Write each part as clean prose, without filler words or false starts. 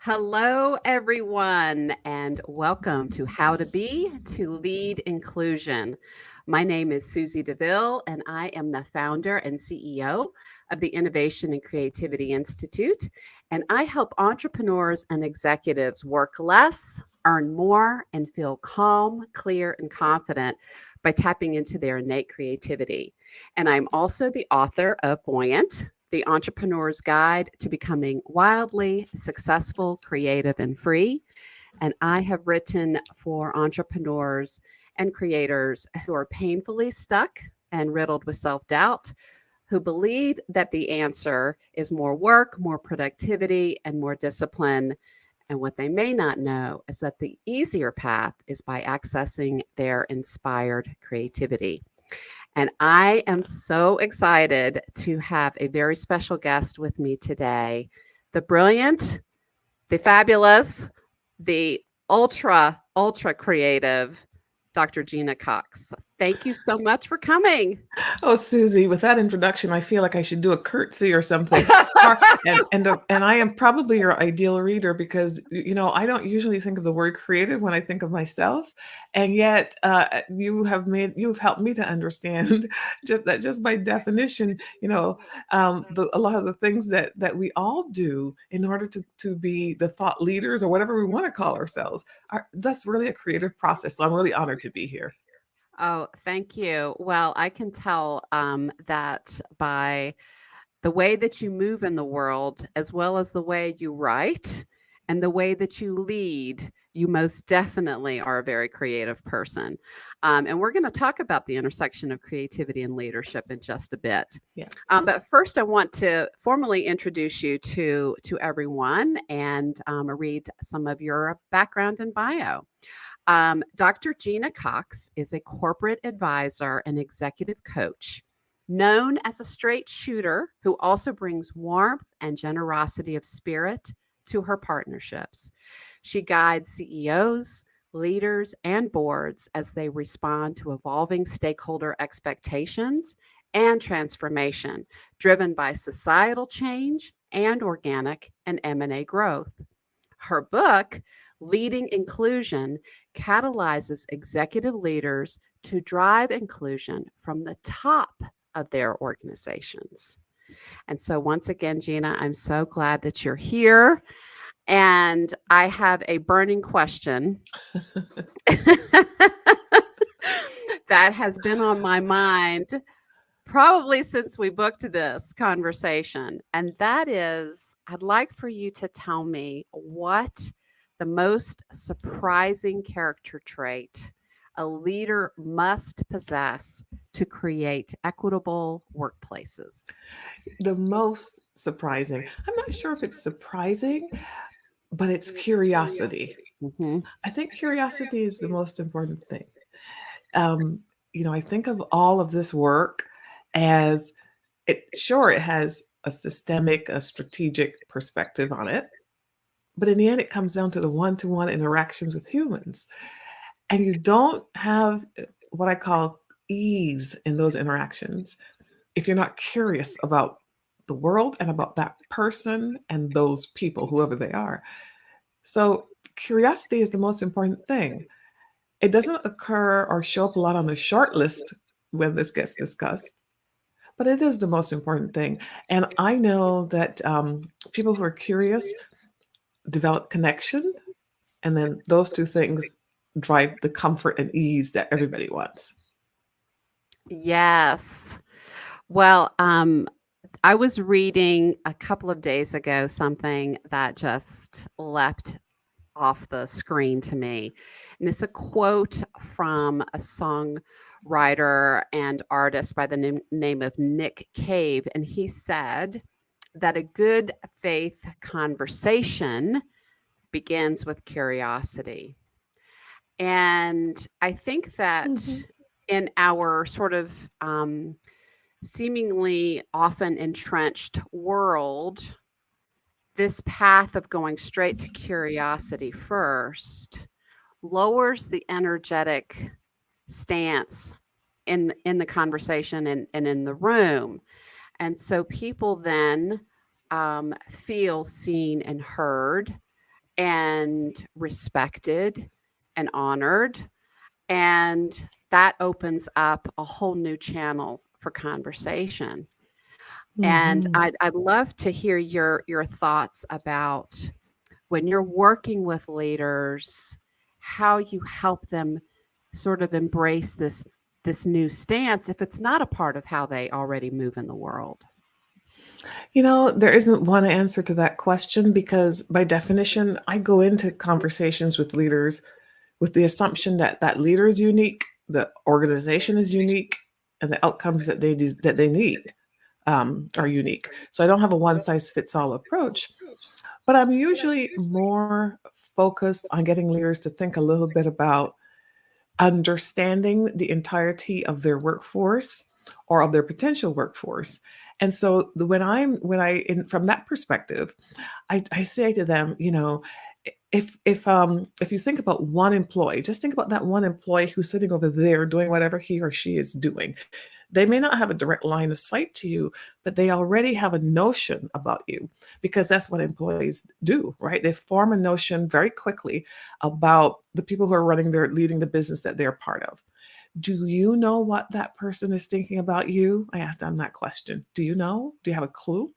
Hello, everyone, and welcome to How to Be to Lead Inclusion. My name is Susie deVille, and I am the founder and CEO of the Innovation and Creativity Institute. And I help entrepreneurs and executives work less, earn more, and feel calm, clear, and confident by tapping into their innate creativity. And I'm also the author of BUOYANT, the Entrepreneur's Guide to Becoming Wildly Successful, Creative, and Free. And I have written for entrepreneurs and creators who are painfully stuck and riddled with self doubt, who believe that the answer is more work, more productivity, and more discipline. And what they may not know is that the easier path is by accessing their inspired creativity. And I am so excited to have a very special guest with me today, the brilliant, the fabulous, the ultra creative Dr. Gena Cox. Thank you so much for coming. Oh, Susie, with that introduction, I feel like I should do a curtsy or something. And I am probably your ideal reader because, I don't usually think of the word creative when I think of myself. And yet you've helped me to understand just by definition, a lot of the things that we all do in order to be the thought leaders or whatever we want to call ourselves. That's really a creative process. So I'm really honored to be here. Oh, thank you. Well, I can tell that by the way that you move in the world, as well as the way you write and the way that you lead, you most definitely are a very creative person. And we're going to talk about the intersection of creativity and leadership in just a bit. Yeah. But first, I want to formally introduce you to everyone and read some of your background and bio. Dr. Gena Cox is a corporate advisor and executive coach, known as a straight shooter who also brings warmth and generosity of spirit to her partnerships. She guides CEOs, leaders, and boards as they respond to evolving stakeholder expectations and transformation driven by societal change and organic and M&A growth. Her book, Leading Inclusion, catalyzes executive leaders to drive inclusion from the top of their organizations. And so, once again, Gena, I'm so glad that you're here. And I have a burning question that has been on my mind probably since we booked this conversation. And that is, I'd like for you to tell me what the most surprising character trait a leader must possess to create equitable workplaces. The most surprising, I'm not sure if it's surprising, but it's curiosity. Mhm. I think curiosity is the most important thing. Um, I think of all of this work as it has a systemic, a strategic perspective on it. But in the end, it comes down to the one-to-one interactions with humans. And you don't have what I call ease in those interactions if you're not curious about the world and about that person and those people, whoever they are. So curiosity is the most important thing. It doesn't occur or show up a lot on the short list when this gets discussed, but it is the most important thing. And I know that people who are curious develop connection, and then those two things drive the comfort and ease that everybody wants. Yes. Well, I was reading a couple of days ago something that just leapt off the screen to me. And it's a quote from a songwriter and artist by the name of Nick Cave. And he said that a good faith conversation begins with curiosity. And I think that Mhm. in our sort of seemingly often entrenched world, this path of going straight to curiosity first lowers the energetic stance in the conversation and in the room. And so people then feel seen and heard and respected and honored. And that opens up a whole new channel for conversation. And Mhm. I'd love to hear your thoughts about when you're working with leaders, how you help them sort of embrace this new stance if it's not a part of how they already move in the world. There isn't one answer to that question because by definition, I go into conversations with leaders with the assumption that that leader is unique, the organization is unique, and the outcomes that they need are unique. So I don't have a one size fits all approach, but I'm usually more focused on getting leaders to think a little bit about understanding the entirety of their workforce or of their potential workforce. And so from that perspective, I say to them, if you think about one employee, just think about that one employee who's sitting over there doing whatever he or she is doing. They may not have a direct line of sight to you, but they already have a notion about you because that's what employees do, right? They form a notion very quickly about the people who are leading the business that they're part of. Do you know what that person is thinking about you? I asked them that question. Do you know? Do you have a clue?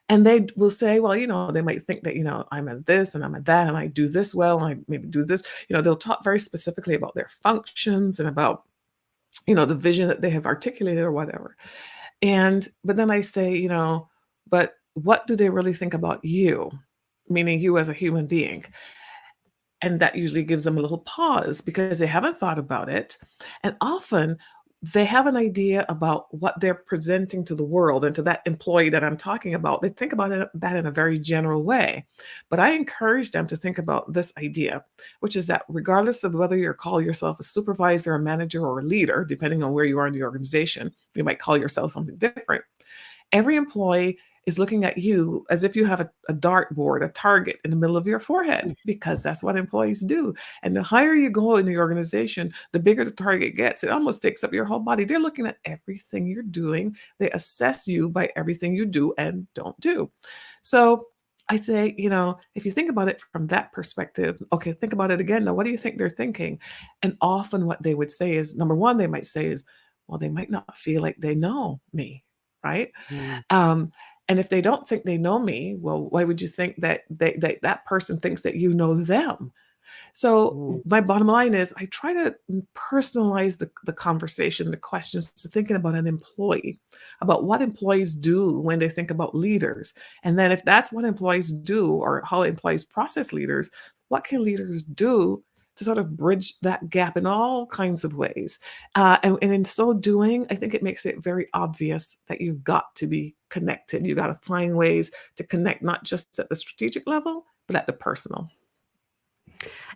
And they will say, well, they might think that, I'm at this and I'm at that and I do this well and I maybe do this. They'll talk very specifically about their functions and about, the vision that they have articulated or whatever. But then I say, but what do they really think about you? Meaning you as a human being. And that usually gives them a little pause because they haven't thought about it. And often they have an idea about what they're presenting to the world and to that employee that I'm talking about. They think about that in a very general way. But I encourage them to think about this idea, which is that regardless of whether you call yourself a supervisor, a manager, or a leader, depending on where you are in the organization, you might call yourself something different. Every employee is looking at you as if you have a dartboard, a target in the middle of your forehead, because that's what employees do. And the higher you go in the organization, the bigger the target gets. It almost takes up your whole body. They're looking at everything you're doing. They assess you by everything you do and don't do. So I say, if you think about it from that perspective, okay, think about it again. Now, what do you think they're thinking? And often what they would say is, number one, they might say is, well, they might not feel like they know me, right? Mm. Um, and if they don't think they know me, well, why would you think that that person thinks that you know them? So Mm. my bottom line is I try to personalize the conversation, the questions to thinking about an employee, about what employees do when they think about leaders. And then if that's what employees do or how employees process leaders, what can leaders do to sort of bridge that gap in all kinds of ways? And in so doing, I think it makes it very obvious that you've got to be connected. You've got to find ways to connect, not just at the strategic level, but at the personal.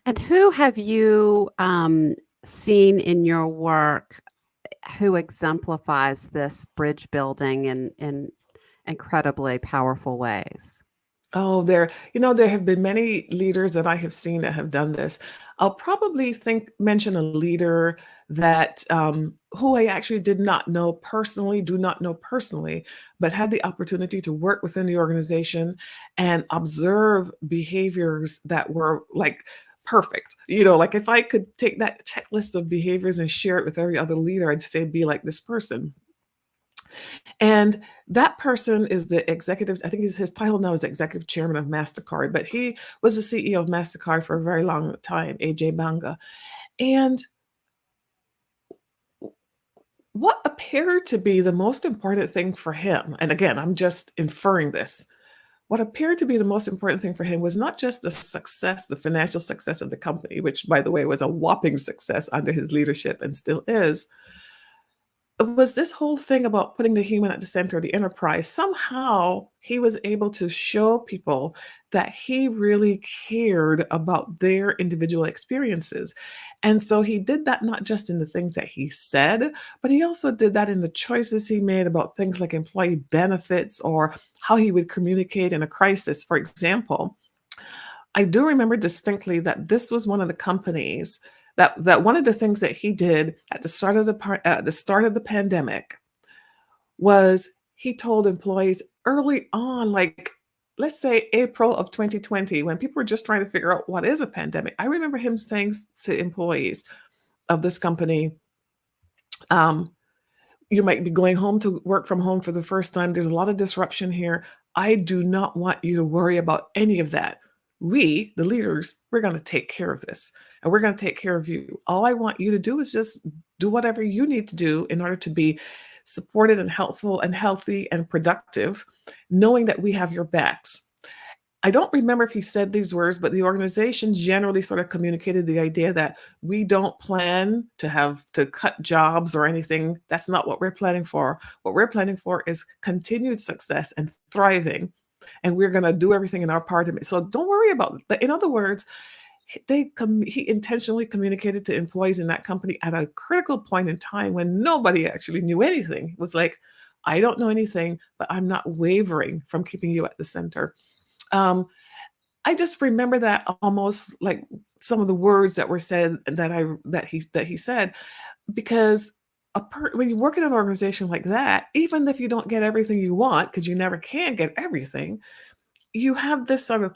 And who have you seen in your work who exemplifies this bridge building in incredibly powerful ways? Oh, there have been many leaders that I have seen that have done this. I'll probably mention a leader that who I actually did not know personally, do not know personally, but had the opportunity to work within the organization and observe behaviors that were like perfect. Like if I could take that checklist of behaviors and share it with every other leader, I'd say be like this person. And that person is the executive, I think his title now is executive chairman of MasterCard, but he was the CEO of MasterCard for a very long time, AJ Banga. And what appeared to be the most important thing for him, and again, I'm just inferring this, what appeared to be the most important thing for him was not just the success, the financial success of the company, which, by the way, was a whopping success under his leadership and still is, was this whole thing about putting the human at the center of the enterprise. Somehow he was able to show people that he really cared about their individual experiences. And so he did that not just in the things that he said, but he also did that in the choices he made about things like employee benefits or how he would communicate in a crisis. For example, I do remember distinctly that this was one of the companies that one of the things that he did at the start of the pandemic was he told employees early on, like let's say April of 2020, when people were just trying to figure out what is a pandemic, I remember him saying to employees of this company, um, you might be going home to work from home for the first time. There's a lot of disruption here. I do not want you to worry about any of that. We, the leaders, we're going to take care of this, and we're going to take care of you. All I want you to do is just do whatever you need to do in order to be supported and helpful and healthy and productive, knowing that we have your backs. I don't remember if he said these words, but the organization generally sort of communicated the idea that we don't plan to have to cut jobs or anything. That's not what we're planning for. What we're planning for is continued success and thriving. And we're going to do everything in our part of it. So don't worry about it. In other words, he intentionally communicated to employees in that company at a critical point in time when nobody actually knew anything. It was like, I don't know anything, but I'm not wavering from keeping you at the center. I just remember that almost like some of the words that were said that he said, because when you work in an organization like that, even if you don't get everything you want, because you never can get everything, you have this sort of,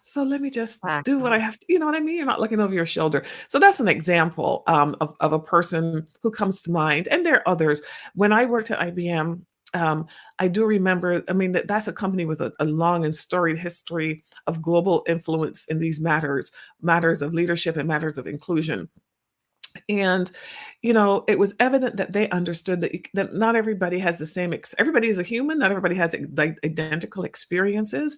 so let me just do what I Exactly. have to, you know what I mean? You're not looking over your shoulder. So that's an example of a person who comes to mind. And there are others. When I worked at IBM, I do remember, I mean, that's a company with a long and storied history of global influence in these matters of leadership and matters of inclusion. And, it was evident that they understood that not everybody has the same, everybody is a human, not everybody has identical experiences.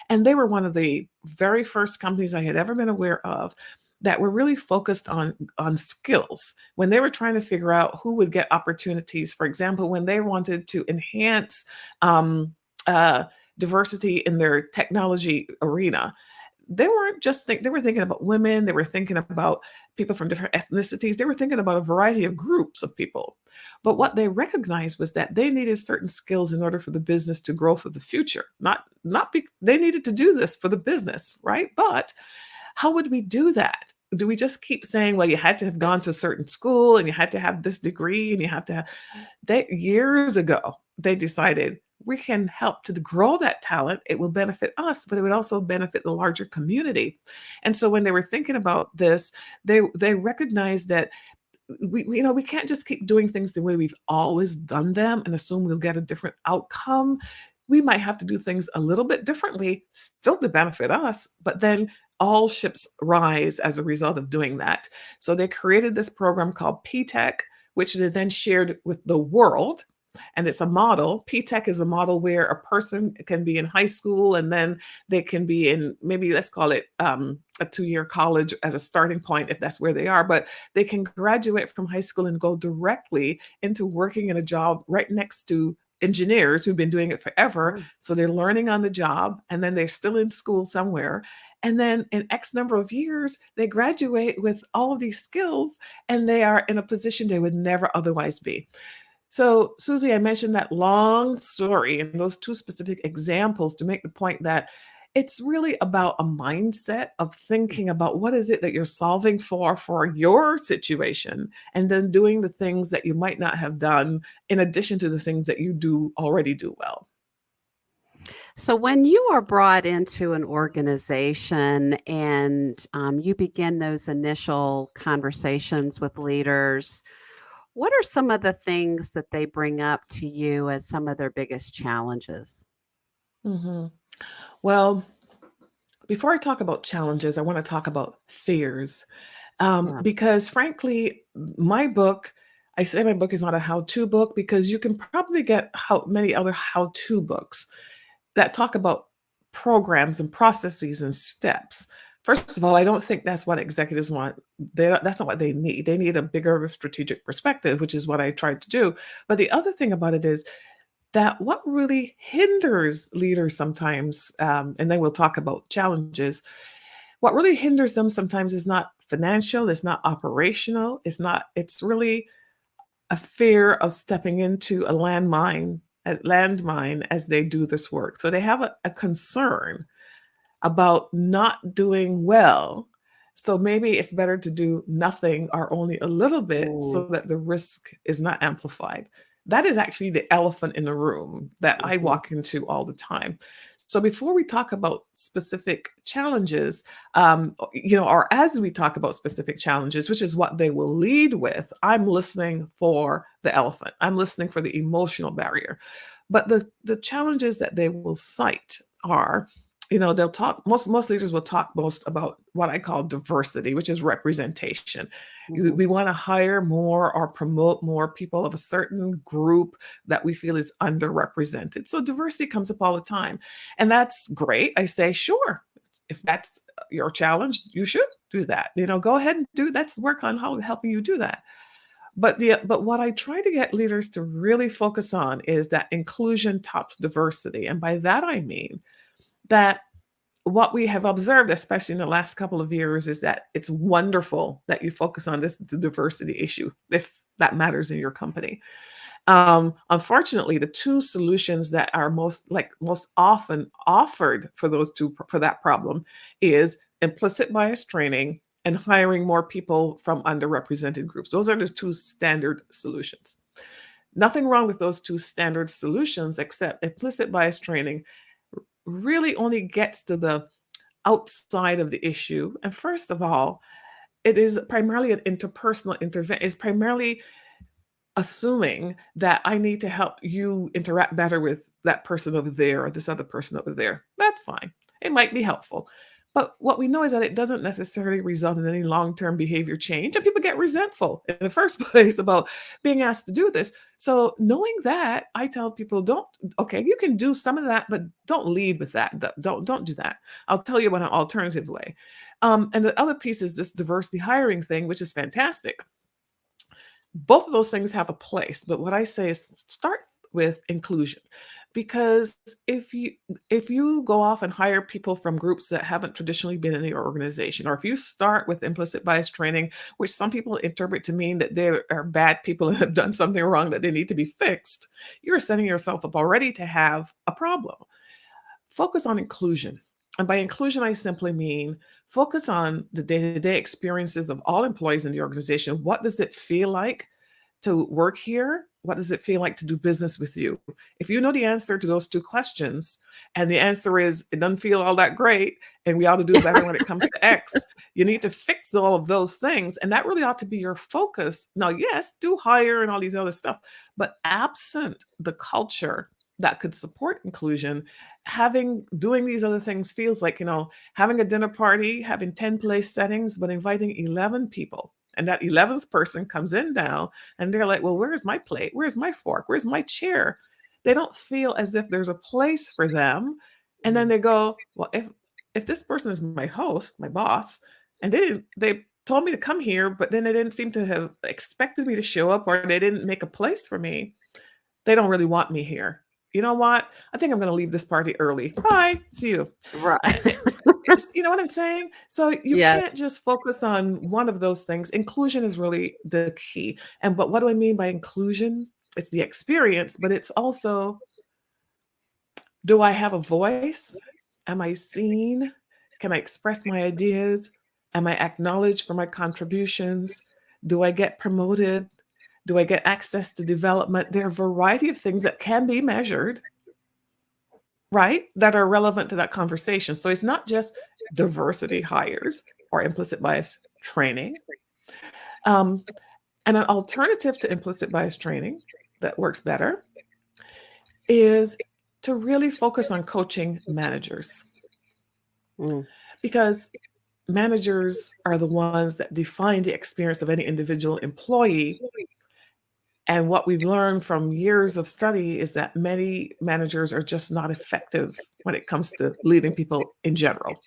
And they were one of the very first companies I had ever been aware of that were really focused on skills when they were trying to figure out who would get opportunities. For example, when they wanted to enhance um, uh, diversity in their technology arena, they weren't just they were thinking about women, they were thinking about people from different ethnicities, they were thinking about a variety of groups of people. But what they recognized was that they needed certain skills in order for the business to grow for the future. They needed to do this for the business, right? But how would we do that? Do we just keep saying, well, you had to have gone to a certain school and you had to have this degree and you have to have years ago, they decided we can help to grow that talent. It will benefit us, but it would also benefit the larger community. And so when they were thinking about this, they recognized that we can't just keep doing things the way we've always done them and assume we'll get a different outcome. We might have to do things a little bit differently, still to benefit us, but then all ships rise as a result of doing that. So they created this program called P-TECH, which they then shared with the world. And it's a model. P-TECH is a model where a person can be in high school and then they can be in, maybe let's call it a 2-year college as a starting point if that's where they are, but they can graduate from high school and go directly into working in a job right next to engineers who've been doing it forever. So they're learning on the job and then they're still in school somewhere. And then in X number of years, they graduate with all of these skills and they are in a position they would never otherwise be. So, Susie, I mentioned that long story and those two specific examples to make the point that it's really about a mindset of thinking about what is it that you're solving for your situation, and then doing the things that you might not have done in addition to the things that you do already do well. So, when you are brought into an organization and you begin those initial conversations with leaders, what are some of the things that they bring up to you as some of their biggest challenges? Mhm. Well, before I talk about challenges, I want to talk about fears. Yeah. Because frankly, my book, I say my book is not a how-to book because you can probably get many other how-to books that talk about programs and processes and steps. First of all, I don't think that's what executives want. That's not what they need. They need a bigger strategic perspective, which is what I tried to do. But the other thing about it is that what really hinders leaders sometimes, and then we'll talk about challenges, what really hinders them sometimes is not financial, it's not operational, it's really a fear of stepping into a landmine as they do this work. So they have a concern about not doing well. So maybe it's better to do nothing or only a little bit Mm. so that the risk is not amplified. that is actually the elephant in the room that I Mhm. walk into all the time. So before we talk about specific challenges, or as we talk about specific challenges, which is what they will lead with, I'm listening for the elephant. I'm listening for the emotional barrier. But the challenges that they will cite are, they'll talk, most leaders will talk most about what I call diversity, which is representation. Mhm. We want to hire more or promote more people of a certain group that we feel is underrepresented. So diversity comes up all the time. And that's great. I say, sure, if that's your challenge, you should do that. Go ahead and let's work on how helping you do that. But what I try to get leaders to really focus on is that inclusion tops diversity. And by that I mean that what we have observed, especially in the last couple of years, is that it's wonderful that you focus on the diversity issue, if that matters in your company. Unfortunately, the two solutions that are most often offered for that problem is implicit bias training and hiring more people from underrepresented groups. Those are the two standard solutions. Nothing wrong with those two standard solutions, except implicit bias training really only gets to the outside of the issue. And first of all, it is primarily an interpersonal intervention. It's primarily assuming that I need to help you interact better with that person over there or this other person over there. That's fine. It might be helpful. But what we know is that it doesn't necessarily result in any long term behavior change. And people get resentful in the first place about being asked to do this. So, knowing that, I tell people, okay, you can do some of that, but don't lead with that. Don't do that. I'll tell you about an alternative way. And the other piece is this diversity hiring thing, which is fantastic. Both of those things have a place, but what I say is start with inclusion, because if you go off and hire people from groups that haven't traditionally been in your organization, or if you start with implicit bias training, which some people interpret to mean that they are bad people and have done something wrong that they need to be fixed, you're setting yourself up already to have a problem. Focus on inclusion. And by inclusion, I simply mean focus on the day-to-day experiences of all employees in the organization. What does it feel like to work here? What does it feel like to do business with you? If you know the answer to those two questions, and the answer is it doesn't feel all that great, and we ought to do better when it comes to X, you need to fix all of those things. And that really ought to be your focus. Now, yes, do hire and all these other stuff, but absent the culture that could support inclusion, doing these other things feels like, having a dinner party, having 10 place settings, but inviting 11 people. And that 11th person comes in now and they're like, well, where's my plate? Where's my fork? Where's my chair? They don't feel as if there's a place for them. And then they go, well, if this person is my host, my boss, and they told me to come here, but then they didn't seem to have expected me to show up, or they didn't make a place for me, they don't really want me here. You know what? I think I'm going to leave this party early. Bye. See you. Right. You know what I'm saying? So you Yes. can't just focus on one of those things. Inclusion is really the key. But what do I mean by inclusion? It's the experience, but it's also, do I have a voice? Am I seen? Can I express my ideas? Am I acknowledged for my contributions? Do I get promoted? Do I get access to development? There are a variety of things that can be measured, right? That are relevant to that conversation. So it's not just diversity hires or implicit bias training. And an alternative to implicit bias training that works better is to really focus on coaching managers, Mm. because managers are the ones that define the experience of any individual employee. And what we've learned from years of study is that many managers are just not effective when it comes to leading people in general.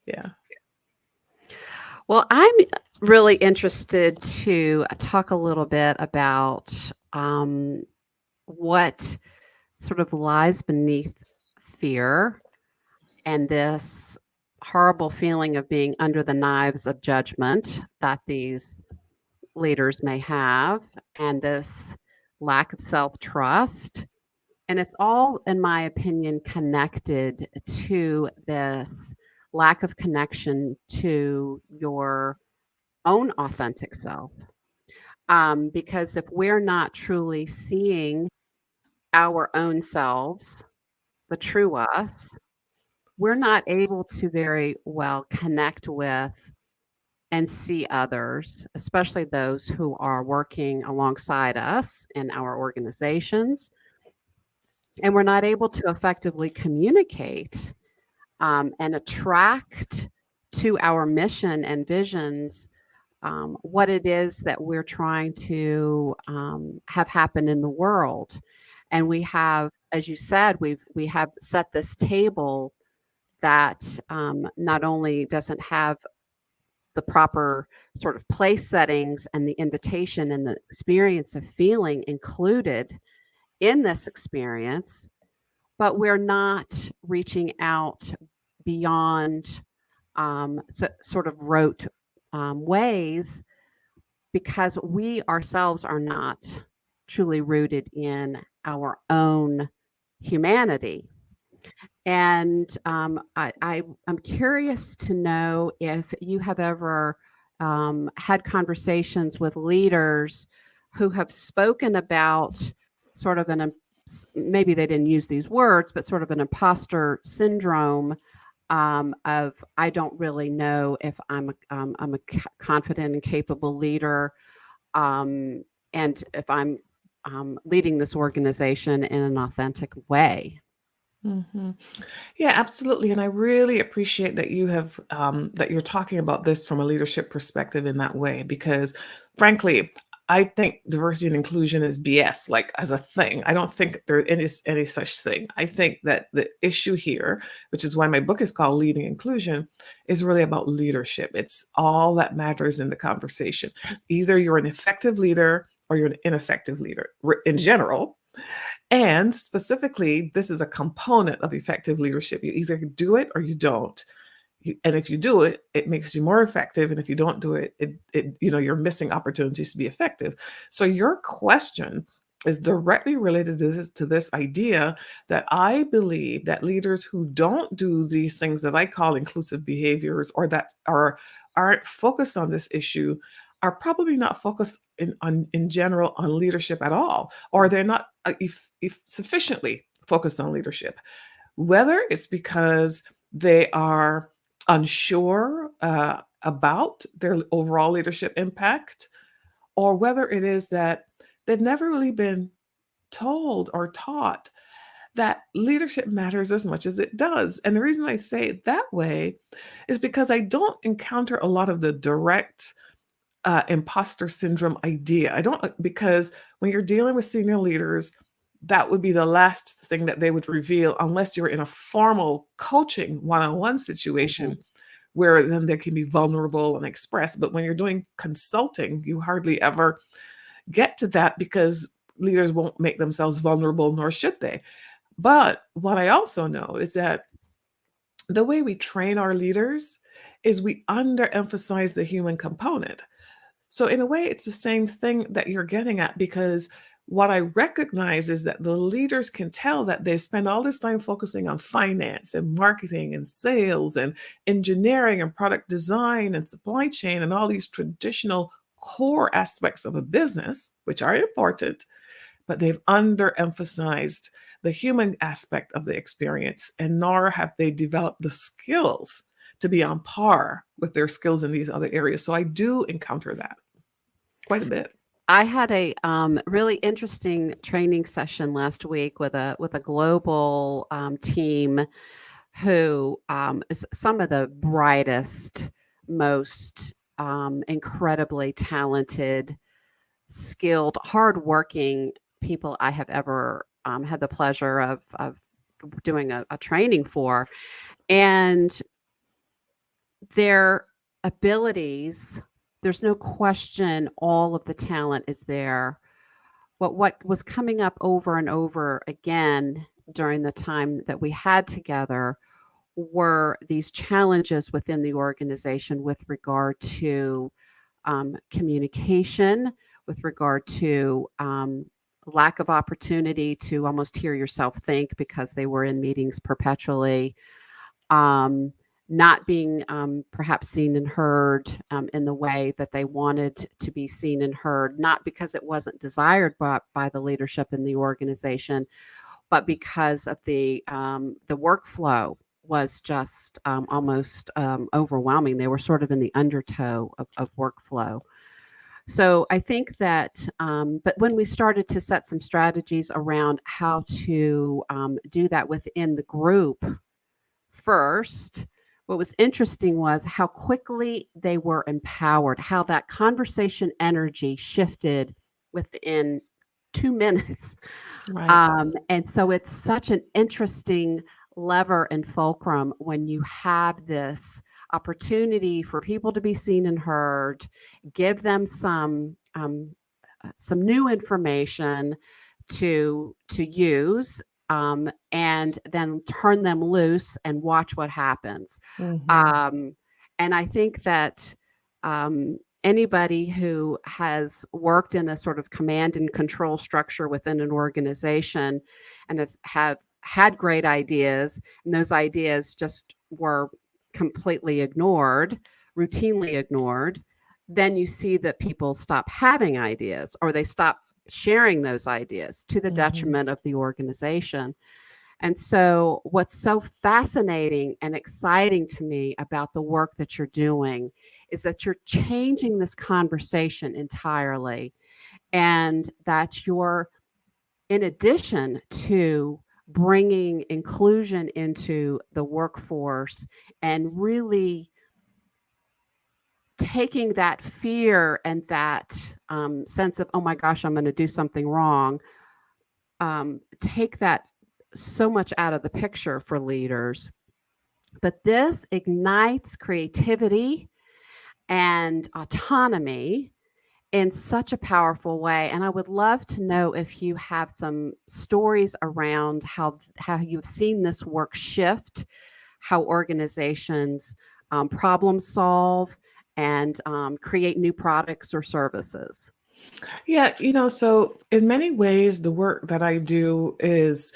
Yeah. Well, I'm really interested to talk a little bit about what sort of lies beneath fear and this horrible feeling of being under the knives of judgment that these leaders may have, and this lack of self trust. And it's all, in my opinion, connected to this lack of connection to your own authentic self. Because if we're not truly seeing our own selves, the true us, we're not able to very well connect with and see others, especially those who are working alongside us in our organizations. And we're not able to effectively communicate and attract to our mission and visions what it is that we're trying to have happen in the world. And we have, as you said, we have set this table that not only doesn't have the proper sort of place settings and the invitation and the experience of feeling included in this experience, but we're not reaching out beyond sort of rote ways because we ourselves are not truly rooted in our own humanity. And I'm curious to know if you have ever had conversations with leaders who have spoken about sort of maybe they didn't use these words, but sort of an imposter syndrome of I don't really know if I'm a confident and capable leader, and if I'm leading this organization in an authentic way. hmm Yeah, absolutely. And I really appreciate that you have that you're talking about this from a leadership perspective in that way, because frankly, I think diversity and inclusion is BS, like as a thing. I don't think there is any such thing. I think that the issue here, which is why my book is called Leading Inclusion, is really about leadership. It's all that matters in the conversation. Either you're an effective leader or you're an ineffective leader in general. And specifically, this is a component of effective leadership. You either do it or you don't. And if you do it, it makes you more effective. And if you don't do it, you're missing opportunities to be effective. So your question is directly related to this idea that I believe that leaders who don't do these things that I call inclusive behaviors, or that aren't focused on this issue, are probably not focused in general on leadership at all, or they're not if sufficiently focused on leadership. Whether it's because they are unsure about their overall leadership impact, or whether it is that they've never really been told or taught that leadership matters as much as it does. And the reason I say it that way is because I don't encounter a lot of the direct imposter syndrome idea. I don't, because when you're dealing with senior leaders, that would be the last thing that they would reveal unless you're in a formal coaching one-on-one situation Mhm. where then they can be vulnerable and express. But when you're doing consulting, you hardly ever get to that because leaders won't make themselves vulnerable, nor should they. But what I also know is that the way we train our leaders is we underemphasize the human component. So in a way, it's the same thing that you're getting at, because what I recognize is that the leaders can tell that they spend all this time focusing on finance and marketing and sales and engineering and product design and supply chain and all these traditional core aspects of a business, which are important, but they've underemphasized the human aspect of the experience, and nor have they developed the skills to be on par with their skills in these other areas. So I do encounter that quite a bit. I had a really interesting training session last week with a global team who is some of the brightest, most incredibly talented, skilled, hardworking people I have ever had the pleasure of doing a training for, and their abilities. There's no question all of the talent is there. But what was coming up over and over again during the time that we had together were these challenges within the organization with regard to communication, with regard to lack of opportunity to almost hear yourself think because they were in meetings perpetually. Um, not being perhaps seen and heard in the way that they wanted to be seen and heard, not because it wasn't desired by the leadership in the organization, but because of the workflow was just almost overwhelming. They were sort of in the undertow of workflow. So I think that, but when we started to set some strategies around how to do that within the group first, what was interesting was how quickly they were empowered, how that conversation energy shifted within 2 minutes. Right. And so it's such an interesting lever and fulcrum when you have this opportunity for people to be seen and heard, give them some new information to use, and then turn them loose and watch what happens. Mhm. Um, and I think that anybody who has worked in a sort of command and control structure within an organization and have had great ideas, and those ideas just were completely ignored, routinely ignored, then you see that people stop having ideas or they stop sharing those ideas to the Mhm. detriment of the organization. And so, what's so fascinating and exciting to me about the work that you're doing is that you're changing this conversation entirely, and that you're, in addition to bringing inclusion into the workforce and really taking that fear and that sense of, oh my gosh, I'm going to do something wrong, take that so much out of the picture for leaders. But this ignites creativity and autonomy in such a powerful way. And I would love to know if you have some stories around how you've seen this work shift, how organizations problem solve and create new products or services. Yeah, so in many ways, the work that I do is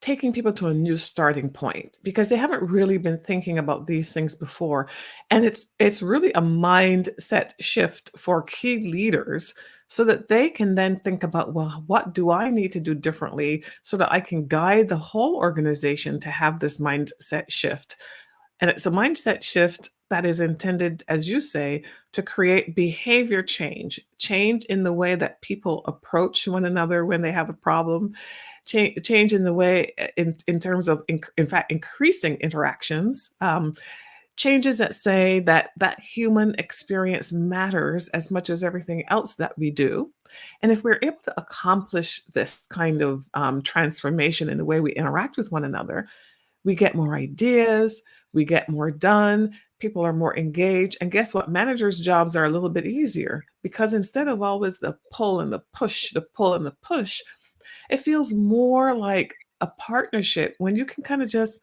taking people to a new starting point because they haven't really been thinking about these things before. And it's really a mindset shift for key leaders so that they can then think about, well, what do I need to do differently so that I can guide the whole organization to have this mindset shift. And it's a mindset shift that is intended, as you say, to create behavior change, change in the way that people approach one another when they have a problem, change in the way, in terms of, in fact, increasing interactions, changes that say that that human experience matters as much as everything else that we do. And if we're able to accomplish this kind of transformation in the way we interact with one another, we get more ideas, we get more done, people are more engaged. And guess what? Managers' jobs are a little bit easier because instead of always the pull and the push, the pull and the push, it feels more like a partnership when you can kind of just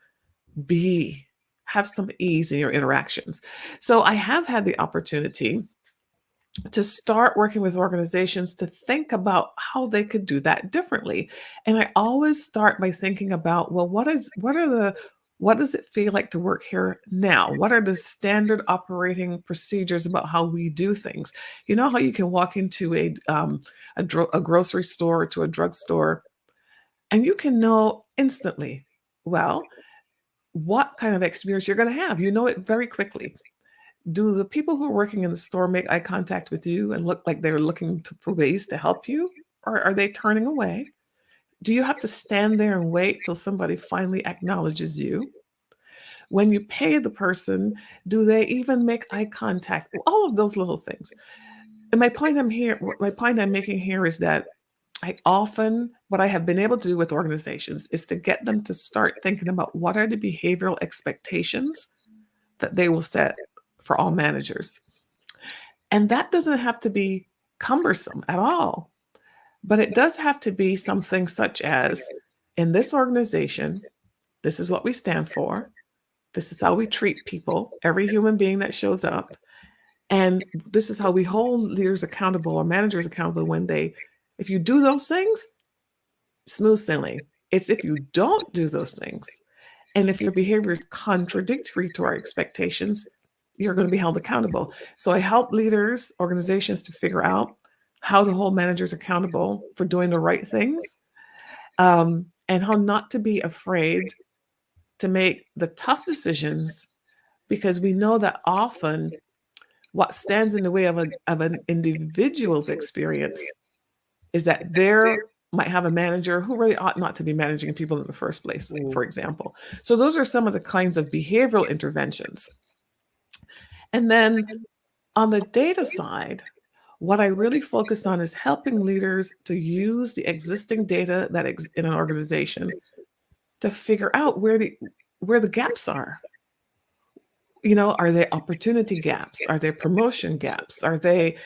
be, have some ease in your interactions. So I have had the opportunity to start working with organizations to think about how they could do that differently. And I always start by thinking about, well, what does it feel like to work here now? What are the standard operating procedures about how we do things? You know how you can walk into a grocery store or to a drugstore and you can know instantly, well, what kind of experience you're going to have. You know it very quickly. Do the people who are working in the store make eye contact with you and look like they're looking for ways to help you? Or are they turning away? Do you have to stand there and wait till somebody finally acknowledges you? When you pay the person, do they even make eye contact? All of those little things. And my point I'm making here is that what I have been able to do with organizations is to get them to start thinking about what are the behavioral expectations that they will set for all managers. And that doesn't have to be cumbersome at all, but it does have to be something such as, in this organization, this is what we stand for. This is how we treat people, every human being that shows up. And this is how we hold leaders accountable or managers accountable if you do those things, smooth sailing. It's if you don't do those things And if your behavior is contradictory to our expectations, you're going to be held accountable. So I help leaders, organizations to figure out how to hold managers accountable for doing the right things, and how not to be afraid to make the tough decisions, because we know that often what stands in the way of an individual's experience is that they might have a manager who really ought not to be managing people in the first place, for example. So those are some of the kinds of behavioral interventions. And then on the data side, what I really focus on is helping leaders to use the existing data that in an organization to figure out where the gaps are. Are they opportunity gaps? Are there promotion gaps? Are they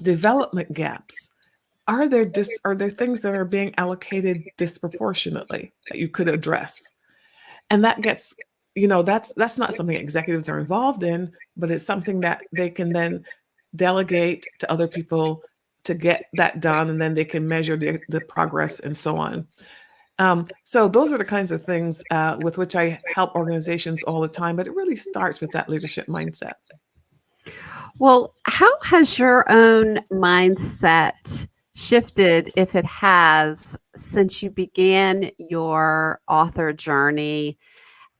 development gaps? Are there things that are being allocated disproportionately that you could address? And that gets, that's not something executives are involved in, but it's something that they can then delegate to other people to get that done, and then they can measure the progress and so on. So those are the kinds of things with which I help organizations all the time, but it really starts with that leadership mindset. Well, how has your own mindset shifted, if it has, since you began your author journey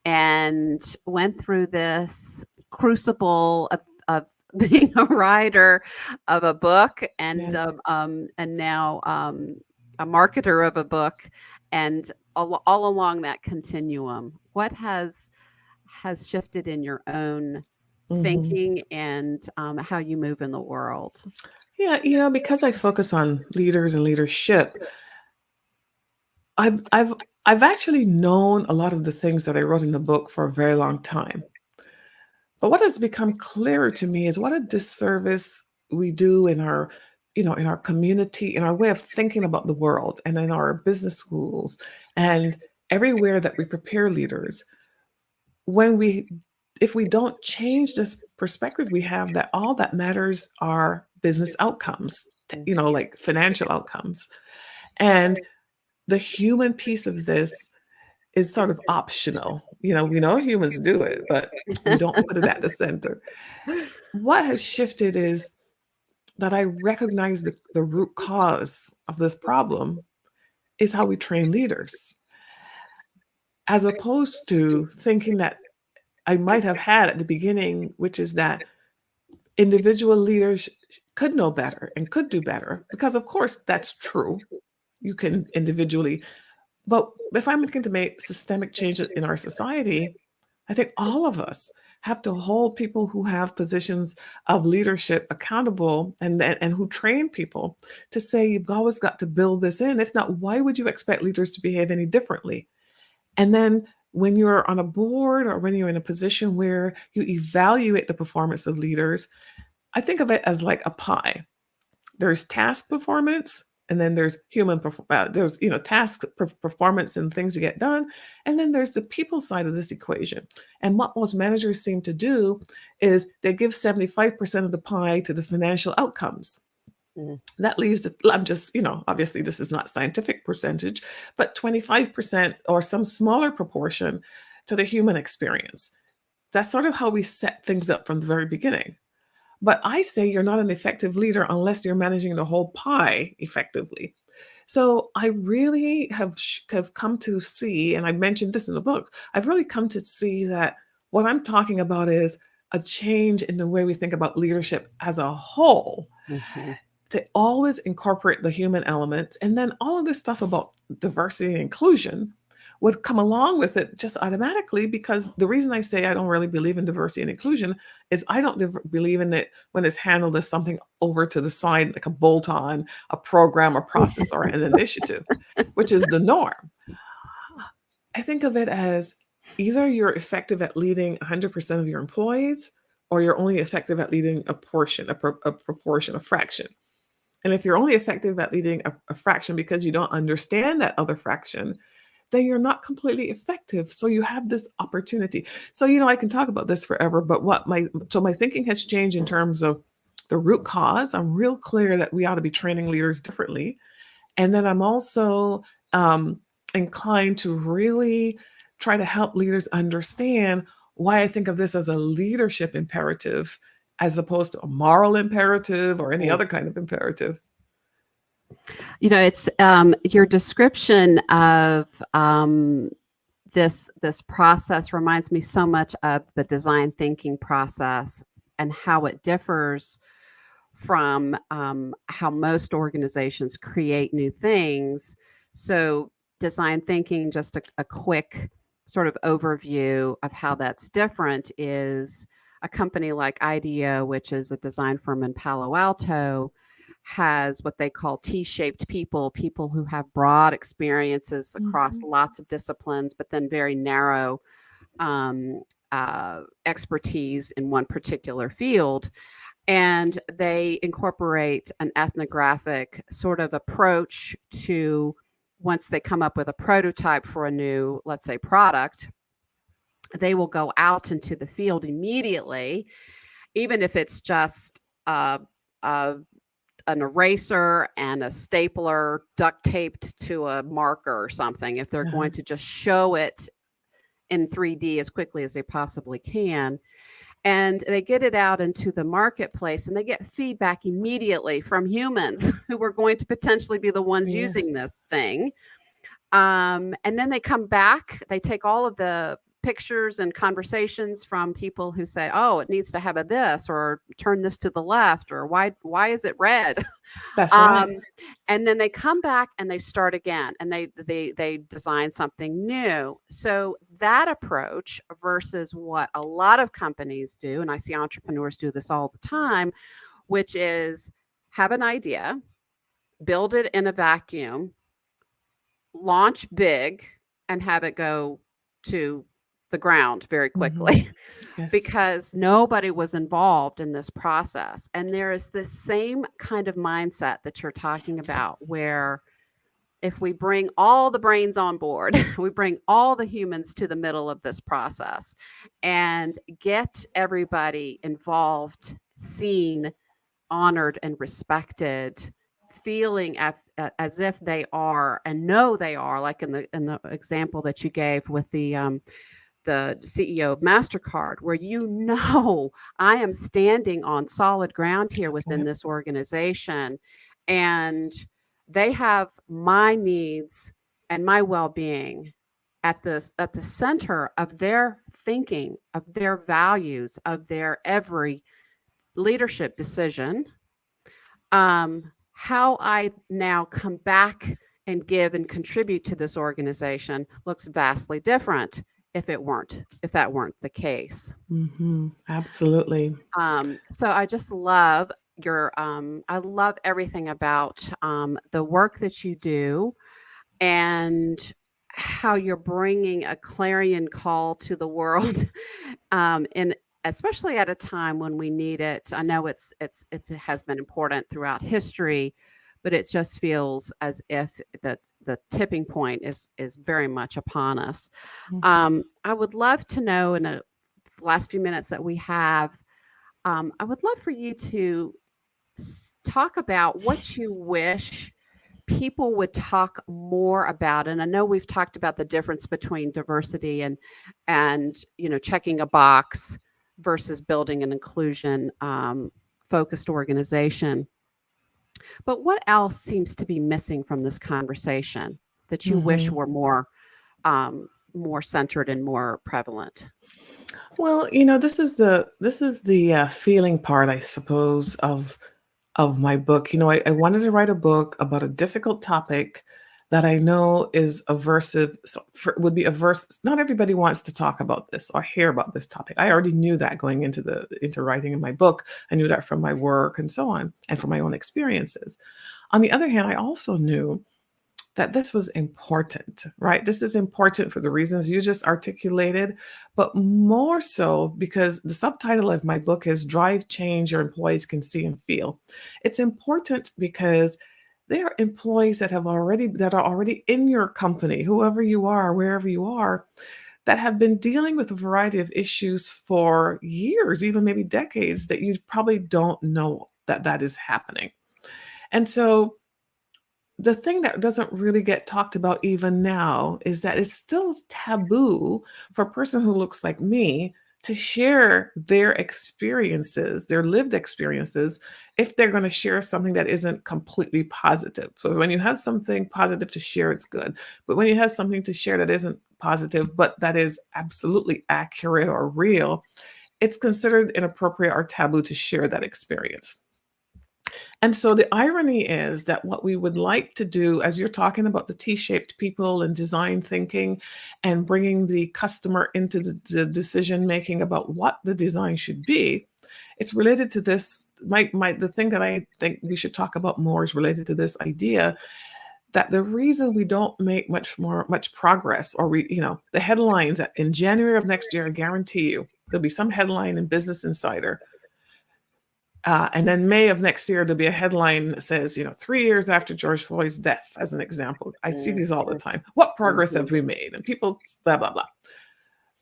and went through this crucible of being a writer of a book and now a marketer of a book, and all along that continuum? What has shifted in your own thinking and how you move in the world? Yeah, because I focus on leaders and leadership, I've actually known a lot of the things that I wrote in the book for a very long time. But what has become clearer to me is what a disservice we do in our community, in our way of thinking about the world, and in our business schools, and everywhere that we prepare leaders, if we don't change this perspective we have that all that matters are business outcomes, like financial outcomes. And the human piece of this is sort of optional. We know humans do it, but we don't put it at the center. What has shifted is that I recognize the root cause of this problem is how we train leaders, as opposed to thinking that I might have had at the beginning, which is that individual leaders could know better and could do better, because of course that's true. You can individually, but if I'm looking to make systemic changes in our society, I think all of us have to hold people who have positions of leadership accountable, and who train people to say, you've always got to build this in. If not, why would you expect leaders to behave any differently? And then when you're on a board, or when you're in a position where you evaluate the performance of leaders, I think of it as like a pie. There's task performance, and then there's task performance and things to get done, and then there's the people side of this equation. And what most managers seem to do is they give 75% of the pie to the financial outcomes. That leaves obviously this is not scientific percentage, but 25% or some smaller proportion to the human experience. That's sort of how we set things up from the very beginning. But I say you're not an effective leader unless you're managing the whole pie effectively. So I really have come to see, and I mentioned this in the book, I've really come to see that what I'm talking about is a change in the way we think about leadership as a whole, to always incorporate the human elements. And then all of this stuff about diversity and inclusion would come along with it just automatically, because the reason I say I don't really believe in diversity and inclusion is I don't believe in it when it's handled as something over to the side, like a bolt-on, a program, a process, or an initiative, which is the norm. I think of it as either you're effective at leading 100% of your employees, or you're only effective at leading a portion, a proportion, a fraction. And if you're only effective at leading a fraction because you don't understand that other fraction, then you're not completely effective. So you have this opportunity. So, I can talk about this forever, but my thinking has changed in terms of the root cause. I'm real clear that we ought to be training leaders differently. And then I'm also inclined to really try to help leaders understand why I think of this as a leadership imperative as opposed to a moral imperative or any Right. other kind of imperative. It's your description of this process reminds me so much of the design thinking process and how it differs from how most organizations create new things. So, design thinking, just a quick sort of overview of how that's different, is a company like IDEO, which is a design firm in Palo Alto, has what they call T-shaped people, people who have broad experiences across Mhm. lots of disciplines, but then very narrow um, expertise in one particular field. And they incorporate an ethnographic sort of approach to, once they come up with a prototype for a new, let's say, product, they will go out into the field immediately, even if it's just uh, uh, an eraser and a stapler duct taped to a marker or something, if they're Uh-huh. going to just show it in 3D as quickly as they possibly can. And they get it out into the marketplace and they get feedback immediately from humans who are going to potentially be the ones Yes. using this thing. And then they come back, they take all of the pictures and conversations from people who say, oh, it needs to have a this, or turn this to the left, or why is it red? That's right. um, and then they come back and they start again and they design something new. So that approach versus what a lot of companies do, and I see entrepreneurs do this all the time, which is have an idea, build it in a vacuum, launch big, and have it go to the ground very Mhm. quickly Yes. because nobody was involved in this process. And there is this same kind of mindset that you're talking about, where if we bring all the brains on board, we bring all the humans to the middle of this process and get everybody involved, seen, honored, and respected, feeling as if they are and know they are, like in the example that you gave with the CEO of MasterCard, where I am standing on solid ground here within Yep. this organization, and they have my needs and my well-being at the center of their thinking, of their values, of their every leadership decision. How I now come back and give and contribute to this organization looks vastly different if that weren't the case. Mhm. Absolutely. So I just love I love everything about the work that you do, and how you're bringing a clarion call to the world, in especially at a time when we need it. I know it has been important throughout history, but it just feels as if the tipping point is very much upon us. Mhm. I would love to know, in the last few minutes that we have, I would love for you to talk about what you wish people would talk more about. And I know we've talked about the difference between diversity and checking a box versus building an inclusion focused organization. But what else seems to be missing from this conversation that you wish Mhm. were more centered and more prevalent? Well, this is the feeling part, I suppose, of my book. I wanted to write a book about a difficult topic that I know is aversive, would be averse. Not everybody wants to talk about this or hear about this topic. I already knew that going into writing in my book. I knew that from my work and so on, and from my own experiences. On the other hand, I also knew that this was important, right? This is important for the reasons you just articulated, but more so because the subtitle of my book is Drive Change Your Employees Can See and Feel. It's important because they are employees that are already in your company, whoever you are, wherever you are, that have been dealing with a variety of issues for years, even maybe decades, that you probably don't know that is happening. And so the thing that doesn't really get talked about even now is that it's still taboo for a person who looks like me to share their experiences, their lived experiences, if they're going to share something that isn't completely positive. So when you have something positive to share, it's good. But when you have something to share that isn't positive, but that is absolutely accurate or real, it's considered inappropriate or taboo to share that experience. And so the irony is that what we would like to do, as you're talking about the T-shaped people and design thinking and bringing the customer into the decision making about what the design should be, it's related to this. The thing that I think we should talk about more is related to this idea that the reason we don't make much progress, or the headlines in January of next year, I guarantee you there'll be some headline in Business Insider. And then May of next year, there'll be a headline that says, 3 years after George Floyd's death, as an example. I see these all the time. What progress have we made? And people, blah, blah, blah.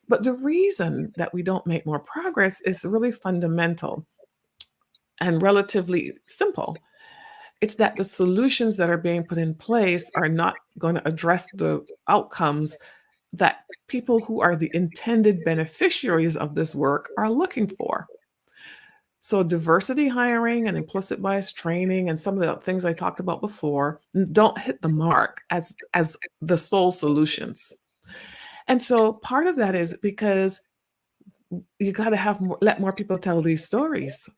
But the reason that we don't make more progress is really fundamental and relatively simple. It's that the solutions that are being put in place are not going to address the outcomes that people who are the intended beneficiaries of this work are looking for. So diversity hiring and implicit bias training and some of the things I talked about before don't hit the mark as the sole solutions. And so part of that is because you got to let more people tell these stories.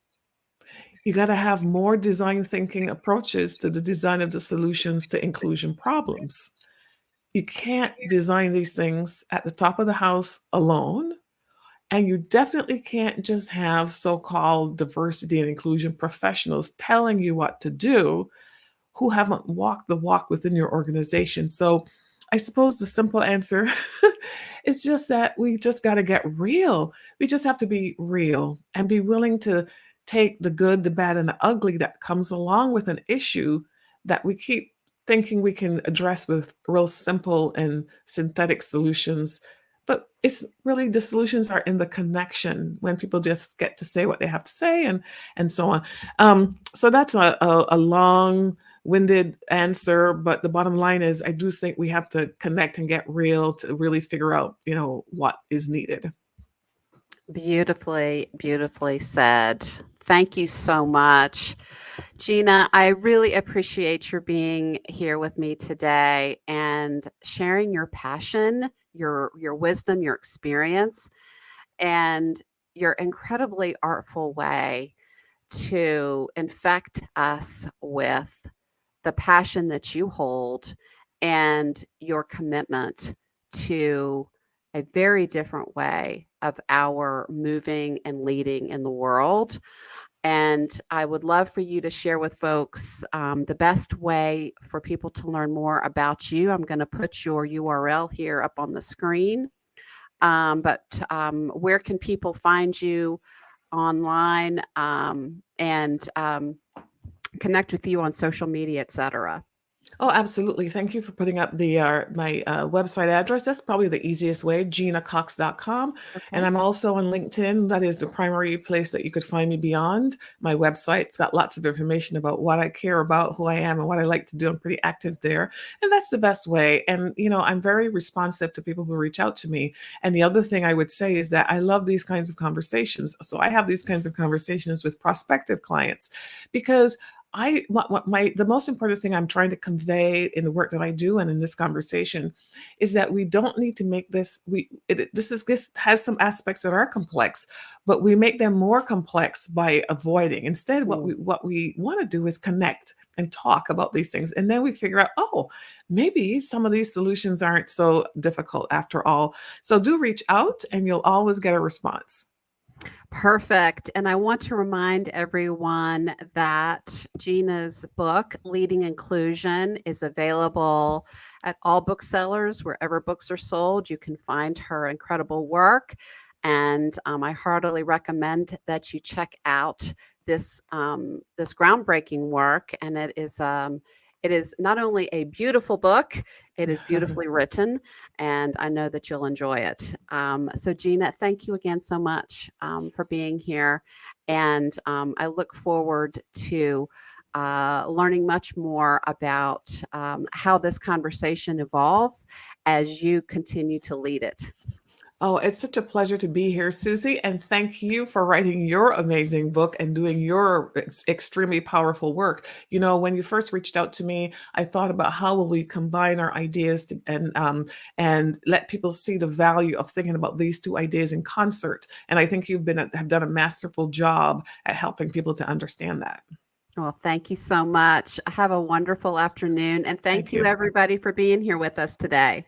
You got to have more design thinking approaches to the design of the solutions to inclusion problems. You can't design these things at the top of the house alone. And you definitely can't just have so-called diversity and inclusion professionals telling you what to do who haven't walked the walk within your organization. So I suppose the simple answer is just that we just got to get real. We just have to be real and be willing to take the good, the bad, and the ugly that comes along with an issue that we keep thinking we can address with real simple and synthetic solutions. But it's really, the solutions are in the connection when people just get to say what they have to say and so on. So that's a long-winded answer, but the bottom line is I do think we have to connect and get real to really figure out, what is needed. Beautifully, beautifully said. Thank you so much. Gena, I really appreciate your being here with me today and sharing your passion, your wisdom, your experience, and your incredibly artful way to infect us with the passion that you hold and your commitment to a very different way of our moving and leading in the world. And I would love for you to share with folks the best way for people to learn more about you. I'm going to put your URL here up on the screen. But where can people find you online and connect with you on social media, et cetera? Oh, absolutely. Thank you for putting up my website address. That's probably the easiest way, genacox.com. And Okay. I'm also on LinkedIn. That is the primary place that you could find me beyond my website. It's got lots of information about what I care about, who I am, and what I like to do. I'm pretty active there. And that's the best way. And, I'm very responsive to people who reach out to me. And the other thing I would say is that I love these kinds of conversations. So I have these kinds of conversations with prospective clients because the most important thing I'm trying to convey in the work that I do and in this conversation is that we don't need to make this. This has some aspects that are complex, but we make them more complex by avoiding. Instead, what we want to do is connect and talk about these things, and then we figure out, oh, maybe some of these solutions aren't so difficult after all. So do reach out, and you'll always get a response. Perfect. And I want to remind everyone that Gena's book, Leading Inclusion, is available at all booksellers, wherever books are sold. You can find her incredible work. And I heartily recommend that you check out this groundbreaking work. And it is not only a beautiful book, it is beautifully written, and I know that you'll enjoy it. So Gena, thank you again so much for being here. And I look forward to learning much more about how this conversation evolves as you continue to lead it. Oh, it's such a pleasure to be here, Susie, and thank you for writing your amazing book and doing your extremely powerful work. You know, when you first reached out to me, I thought about how will we combine our ideas and let people see the value of thinking about these two ideas in concert. And I think have done a masterful job at helping people to understand that. Well, thank you so much. Have a wonderful afternoon. And thank Thank you, you. everybody, for being here with us today.